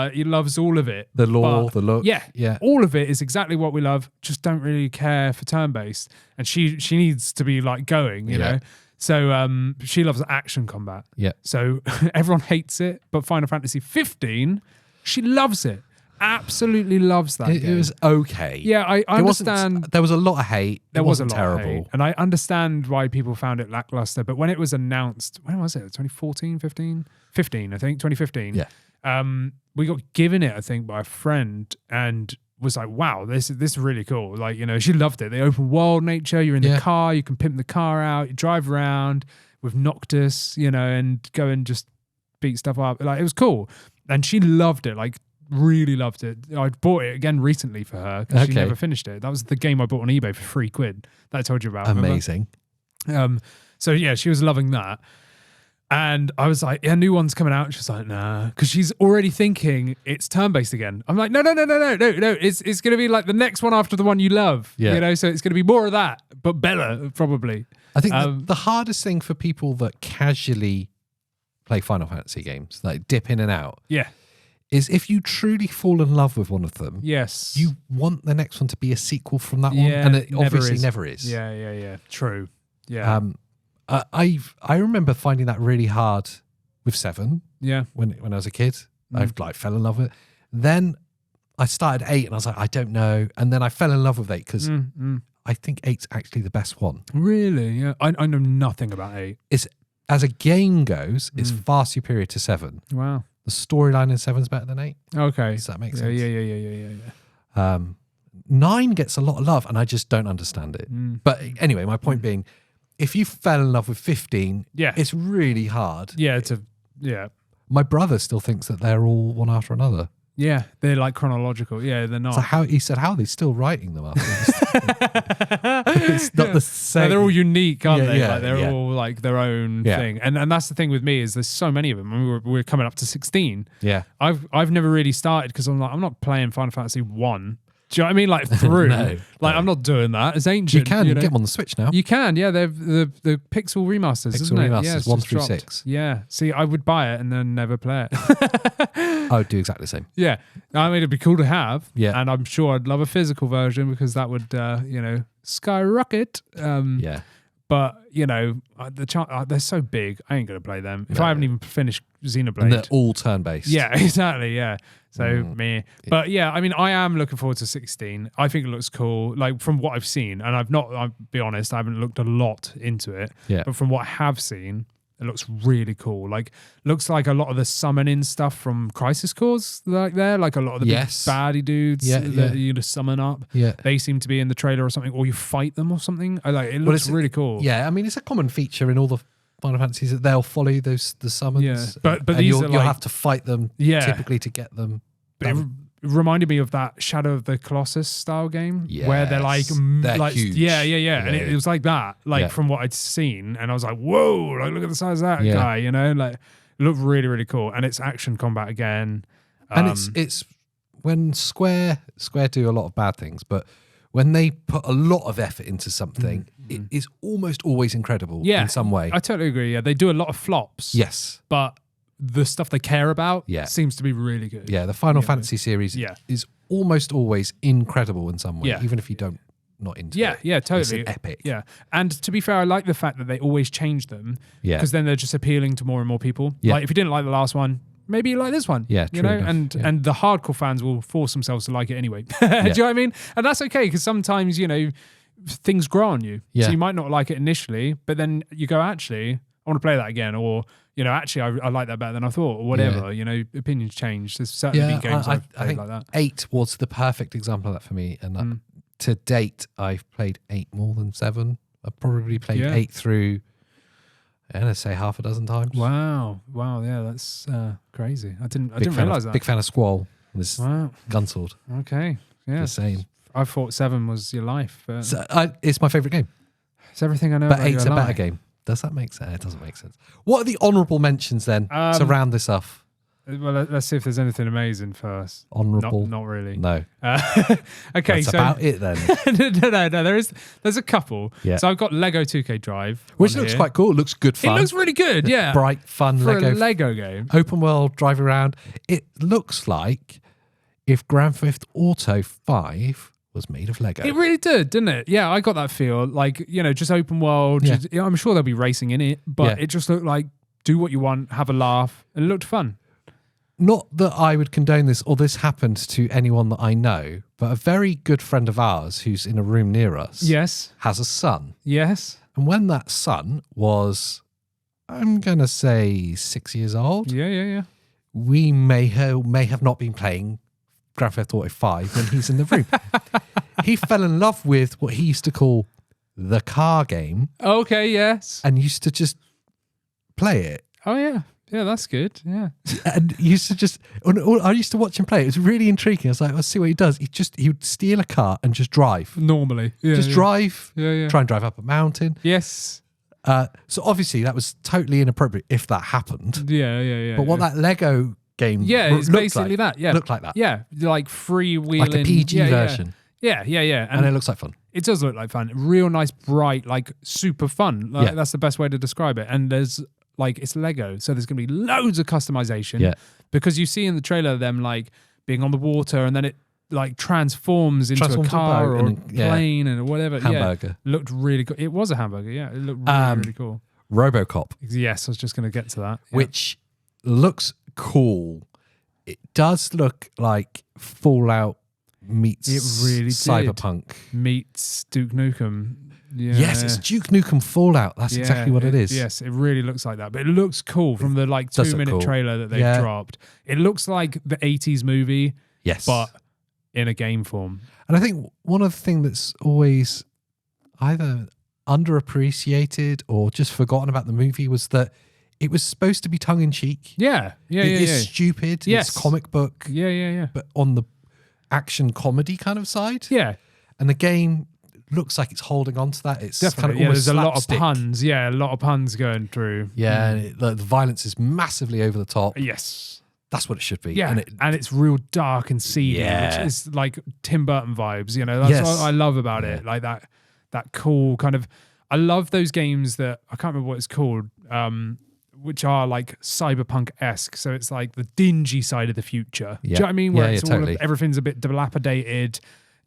He loves all of it. The lore, the look. Yeah. All of it is exactly what we love. Just don't really care for turn-based. And she needs to be like going, you know. So she loves action combat. Yeah. So everyone hates it, but Final Fantasy 15, she loves it. Absolutely loves that game. It was okay. Yeah, I understand. There was a lot of hate. There was a lot terrible. of hate. And I understand why people found it lackluster. But when it was announced, when was it? 2014, 15? 15, I think. 2015. Yeah. We got given it, I think, by a friend and was like, wow, this is really cool. Like, you know, she loved it. The open world nature. You're in the car. You can pimp the car out. You drive around with Noctis, you know, and go and just beat stuff up. Like, it was cool. And she loved it. Like, really loved it. I bought it again recently for her because she never finished it. That was the game I bought on eBay for £3 that I told you about. Amazing. So yeah, she was loving that. And I was like, yeah, new one's coming out. She's like, nah, because she's already thinking it's turn-based again. I'm like, no. It's going to be like the next one after the one you love. Yeah. You know, so it's going to be more of that, but better, probably. I think the hardest thing for people that casually play Final Fantasy games, like dip in and out. Yeah. Is if you truly fall in love with one of them, yes, you want the next one to be a sequel from that one, and it obviously never is. Yeah. True. Yeah. I remember finding that really hard with 7 Yeah. when I was a kid. I like fell in love with it. Then I started 8 and I was like, I don't know. And then I fell in love with 8 because I think 8's actually the best one. Really? Yeah. I know nothing about 8. It's as a game goes, it's far superior to 7. Wow. The storyline in 7's better than 8. Okay. Does that make Yeah, sense? yeah. 9 gets a lot of love and I just don't understand it. But anyway, my point being, if you fell in love with 15, it's really hard. Yeah, My brother still thinks that they're all one after another. yeah, they're like chronological. Yeah, they're not. So he said, how are they still writing them up? It's not the same. No, they're all unique, aren't they? Yeah, like they're all like their own thing. And that's the thing with me is there's so many of them. I mean, we're coming up to 16. Yeah. I've never really started because I'm not playing Final Fantasy 1. Do you know what I mean? Like through. I'm not doing that. It's ancient. You can get them on the Switch now. You can, yeah. They're the Pixel remasters, isn't it? Yeah, 1 through 6. Yeah. See, I would buy it and then never play it. I would do exactly the same. Yeah. I mean, it'd be cool to have. Yeah. And I'm sure I'd love a physical version because that would, skyrocket. Yeah. But, they're so big. I ain't going to play them. If I haven't even finished Xenoblade. And they're all turn-based. Yeah, exactly. Yeah. So meh. But yeah, I mean, I am looking forward to 16. I think it looks cool. Like from what I've seen, and I'll be honest, I haven't looked a lot into it. Yeah. But from what I have seen, it looks really cool. Like, looks like a lot of the summoning stuff from Crisis Cores, like a lot of the big baddie dudes that you just summon up. Yeah. They seem to be in the trailer or something, or you fight them or something. It looks really cool. Yeah, I mean, it's a common feature in all the Final Fantasies that they'll follow the summons. Yeah. But and these you'll have to fight them typically to get them. But it reminded me of that Shadow of the Colossus style game where they're they're huge. Yeah. And it was like that, from what I'd seen. And I was like, whoa, like look at the size of that guy, like it looked really, really cool. And it's action combat again. And it's when Square do a lot of bad things, but when they put a lot of effort into something, it is almost always incredible in some way. I totally agree. Yeah, they do a lot of flops. Yes. But the stuff they care about seems to be really good. Yeah, the Final Fantasy series is almost always incredible in some way, even if you don't not into it. Yeah, totally. It's epic. Yeah. And to be fair, I like the fact that they always change them because then they're just appealing to more and more people. Yeah. Like if you didn't like the last one, maybe you like this one. Yeah, you true know, enough. and the hardcore fans will force themselves to like it anyway. Do you know what I mean? And that's okay because sometimes, things grow on you. Yeah. So you might not like it initially, but then you go, actually, I want to play that again, or actually I like that better than I thought, or whatever. Opinions change. There's certainly been games I've played think like that. 8 was the perfect example of that for me, and to date I've played 8 more than 7. I've probably played 8 through, let's say half a dozen times. Wow, yeah, that's crazy. I didn't realize that. Big fan of Squall. This Gunsword. Okay, yeah, the same. I thought 7 was your life, but So, it's my favorite game. it's everything I know. But about 8's your a better life. game. Does that make sense? It doesn't make sense. What are the honourable mentions then to round this off? Well, let's see if there's anything amazing first. Honourable? Not really. No. Okay, That's about it then. no. There's a couple. Yeah. So I've got Lego 2K Drive, Which looks quite cool. It looks good fun. It looks really good. Yeah, Bright, fun for Lego. a Lego game. Open world, drive around. It looks like if Grand Theft Auto 5 was made of Lego. It really did, didn't it? Yeah, I got that feel. Like, just open world. Yeah. I'm sure there'll be racing in it, but it just looked like do what you want, have a laugh, and it looked fun. Not that I would condone this or this happened to anyone that I know, but a very good friend of ours who's in a room near us has a son. Yes. And when that son was, I'm going to say 6 years old, Yeah. we may have not been playing Grand Theft Auto 5 when he's in the room. He fell in love with what he used to call the car game Okay, yes. and used to just play it. Oh, yeah. Yeah, that's good. Yeah. And used to just, I used to watch him play. It was really intriguing. I was like, let's see what he does. He would steal a car and just drive. Normally. Yeah, Drive. Yeah. Try and drive up a mountain. Yes. So obviously that was totally inappropriate if that happened. Yeah. But what that Lego game it's basically like, that. Yeah. Looked like that. Yeah. Like freewheeling. Like a PG version. Yeah. And it looks like fun. It does look like fun. Real nice, bright, like super fun. Like, that's the best way to describe it. And there's it's Lego, so there's going to be loads of customization. Yeah. Because you see in the trailer them like being on the water and then it like transforms into a car or a plane and whatever. Hamburger. Yeah. Looked really good. It was a hamburger. Yeah. It looked really, really cool. Robocop, Yes, I was just going to get to that. Yeah. which looks cool. It does look like Fallout meets It really did. Cyberpunk. meets Duke Nukem. Yeah. Yes, it's Duke Nukem Fallout. That's exactly what it is. Yes, it really looks like that. But it looks cool from the like does look 2-minute cool. trailer that they've dropped. It looks like the 80s movie, Yes. but in a game form. And I think one of the things that's always either underappreciated or just forgotten about the movie was that it was supposed to be tongue-in-cheek. Yeah. It's stupid. Yes. It's comic book. Yeah. But on the action comedy kind of side. Yeah. And the game looks like it's holding on to that. It's Definitely. kind of almost there's a lot of slapstick. puns. Yeah, a lot of puns going through. Yeah, and the violence is massively over the top. Yes. That's what it should be. Yeah, And it's real dark and seedy, Yeah. which is like Tim Burton vibes. You know, that's Yes. what I love about it. Like that cool kind of. I love those games that I can't remember what it's called, which are like cyberpunk-esque. So it's like the dingy side of the future. Do you know what I mean? Where it's all everything's a bit dilapidated.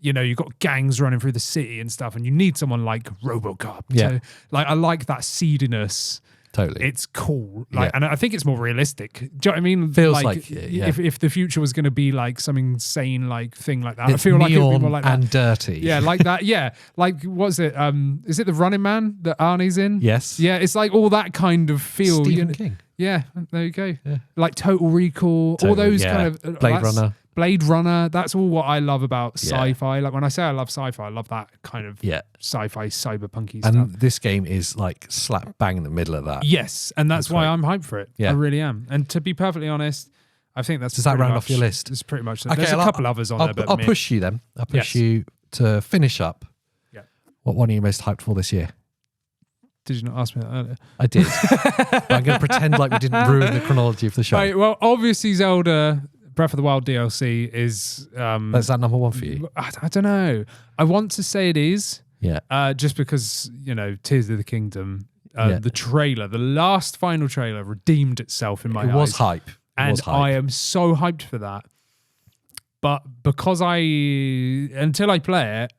You know, you've got gangs running through the city and stuff, and you need someone like Robocop. Yeah. So, like, I like that seediness. Totally. It's cool. Like, and I think it's more realistic. Do you know what I mean? Feels like it, yeah. If the future was going to be like some insane like thing like that, It's I feel like it would be neon more like that. and dirty. Yeah, like that. Yeah. Like, what's it? Is it The Running Man that Arnie's in? Yes. Yeah, it's like all that kind of feel. Stephen King. Yeah, there you go. Yeah. Like Total Recall, all those kind of Blade Runner. That's all what I love about sci-fi. Like when I say I love sci-fi, I love that kind of sci-fi cyberpunky stuff. And this game is like slap bang in the middle of that. Yes, and that's why I'm hyped for it. Yeah. I really am. And to be perfectly honest, I think that's does that round off your list? It's pretty much. Okay, there's a couple others on there, but I'll push you then. I'll push you to finish up. Yeah. What one are you most hyped for this year? Did you not ask me that earlier? I did. But I'm going to pretend like we didn't ruin the chronology of the show. Right, well, obviously Zelda Breath of the Wild DLC is... That's that number one for you? I don't know. I want to say it is. Yeah. Just because, you know, Tears of the Kingdom, the trailer, the last final trailer redeemed itself in my eyes. It was hype. I am so hyped for that. But because until I play it,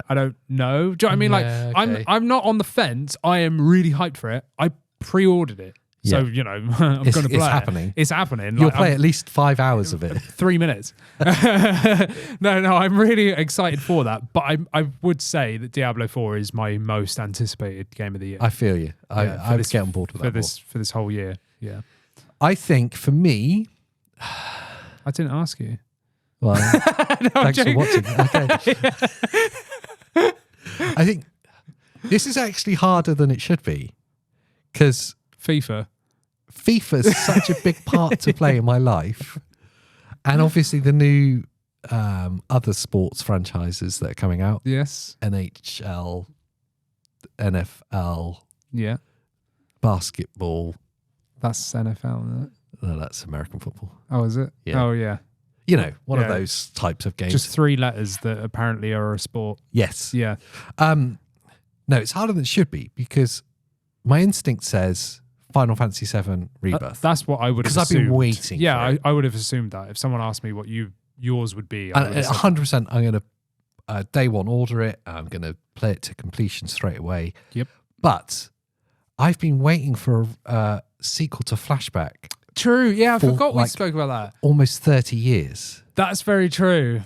I don't know. Do you know what I mean? Like, okay. I'm not on the fence. I am really hyped for it. I pre-ordered it. So, you know, I'm going to play it. It's happening. It's happening. You'll play at least 5 hours of it. 3 minutes. No, I'm really excited for that. But I would say that Diablo 4 is my most anticipated game of the year. I feel you. I would get on board with that. For this whole year. Yeah. I think for me... I didn't ask you. Well, thanks for watching. Okay. I think this is actually harder than it should be because FIFA is such a big part to play in my life, and obviously the new other sports franchises that are coming out. Yes, NHL, NFL, basketball. That's NFL, isn't it? No, that's American football. Oh, is it? Yeah. Oh, yeah. You know, one of those types of games. Just 3 letters that apparently are a sport. Yes. Yeah. No, it's harder than it should be because my instinct says Final Fantasy VII Rebirth. That's what I would have assumed. Because I've been waiting. Yeah, I would have assumed that. If someone asked me what yours would be, 100% I'm going to day one order it. I'm going to play it to completion straight away. Yep. But I've been waiting for a sequel to Flashback. True. Yeah, I forgot we spoke about that. Almost 30 years. That's very true.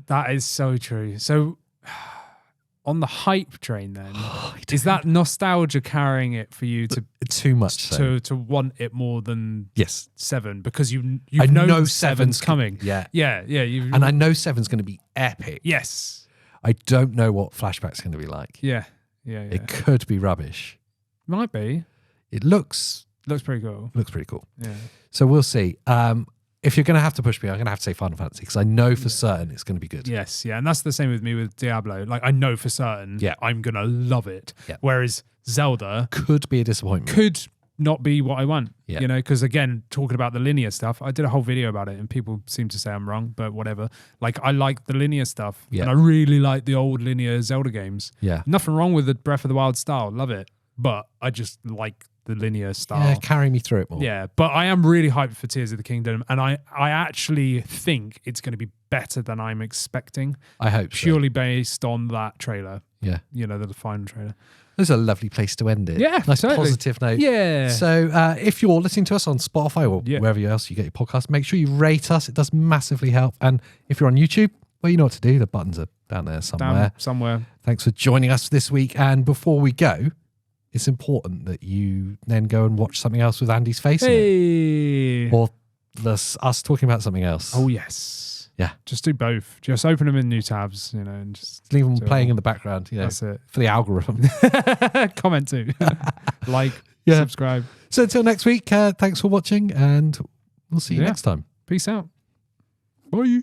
That is so true. So on the hype train then, is that nostalgia carrying it for you to too much to want it more than 7 because you I know 7's coming. Yeah. And I know 7's going to be epic. Yes. I don't know what Flashback's going to be like. Yeah. It could be rubbish. Might be. It looks pretty cool. Looks pretty cool. Yeah. So we'll see. If you're going to have to push me, I'm going to have to say Final Fantasy because I know for certain it's going to be good. Yes, yeah. And that's the same with me with Diablo. Like, I know for certain I'm going to love it. Yeah. Whereas Zelda could be a disappointment. Could not be what I want. Yeah. You know, because again, talking about the linear stuff, I did a whole video about it and people seem to say I'm wrong, but whatever. Like, I like the linear stuff. Yeah. And I really like the old linear Zelda games. Yeah. Nothing wrong with the Breath of the Wild style. Love it. But I just like the linear style. Yeah, carry me through it more. Yeah, but I am really hyped for Tears of the Kingdom, and I actually think it's going to be better than I'm expecting. I hope purely based on that trailer. Yeah. the final trailer. This is a lovely place to end it. Yeah, nice totally. positive note. Yeah. So if you're listening to us on Spotify or wherever else you get your podcast, make sure you rate us. It does massively help. And if you're on YouTube, well, you know what to do. The buttons are down there somewhere. Thanks for joining us this week. And before we go, it's important that you then go and watch something else with Andy's face in it. Or us talking about something else. Oh, yes. Yeah. Just do both. Just open them in new tabs, and just leave them playing in the background. That's it. For the algorithm. Comment too. Like, subscribe. So until next week, thanks for watching, and we'll see you next time. Peace out. Bye.